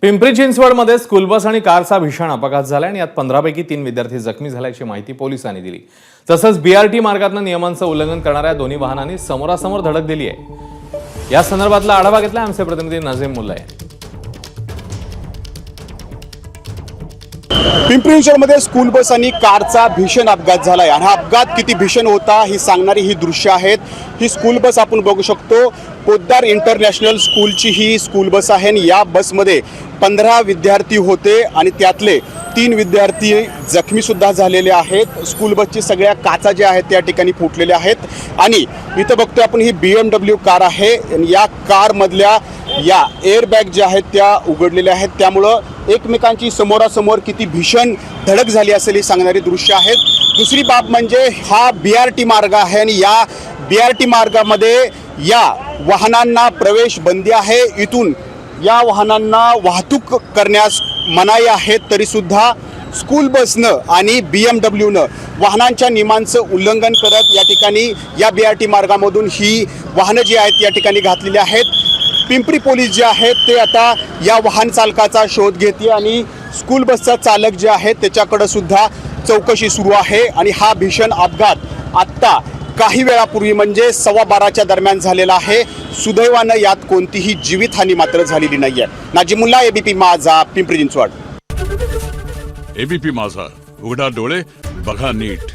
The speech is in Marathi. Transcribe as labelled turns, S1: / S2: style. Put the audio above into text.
S1: पिंपरी चिंचवडमध्ये स्कूल बस आणि कारचा भीषण अपघात झाला आणि यात 15 पैकी 3 विद्यार्थी जखमी झाल्याची माहिती पोलिसांनी दिली। तसंच बीआरटी मार्गातून नियमांचं उल्लंघन करणाऱ्या दोन्ही वाहनांनी समोरासमोर धडक दिली आहे। या संदर्भातला आढावा घेतला आमचे प्रतिनिधी नजीम मुल्ला यांनी।
S2: पिंपरी चिंचवडमध्ये स्कूल बस आणि कारचा भीषण अपघात झालाय आणि हा अपघात किती भीषण होता ही सांगणारी ही दृश्य आहेत। ही स्कूल बस आपण बघू शकतो, पोद्दार इंटरनॅशनल स्कूलची ही स्कूल बस आहे आणि या बसमध्ये 15 विद्यार्थी होते आणि त्यातले 3 विद्यार्थी जखमी सुद्धा झालेले आहेत। स्कूल बसची सगळ्या काचा ज्या आहेत त्या ठिकाणी फुटलेल्या आहेत आणि इथं बघतोय आपण ही BMW कार आहे आणि या कारमधल्या या एअरबॅग ज्या आहेत त्या उघडलेल्या आहेत, त्यामुळं एकमेकांची समोरासमोर किती भीषण धडक झाली असेल ही सांगणारी दृश्य आहेत। दुसरी बाब म्हणजे हा BRT मार्ग आहे आणि या BRT मार्गामध्ये या वाहनांना प्रवेश बंदी आहे। इथून या वाहनांना वाहतूक करण्यास मनाई आहे, तरीसुद्धा स्कूल बसनं आणि BMWनं वाहनांच्या नियमांचं उल्लंघन करत या ठिकाणी या BRT मार्गामधून ही वाहनं जी आहेत या ठिकाणी घातलेली आहेत। पिंपरी पोलीस जे आहेत ते आता या वाहन चालकाचा शोध घेते आणि स्कूल बसचा चालक जे आहे त्याच्याकडे सुद्धा चौकशी सुरू आहे आणि हा भीषण अपघात आत्ता काही वेळापूर्वी म्हणजे 12:15च्या दरम्यान झालेला आहे। सुदैवानं यात कोणतीही जीवितहानी मात्र झालेली नाहीये। नजीम मुल्ला, ABP माझा, पिंपरी चिंचवड।
S3: ABP माझा, उघडा डोळे बघा नीट।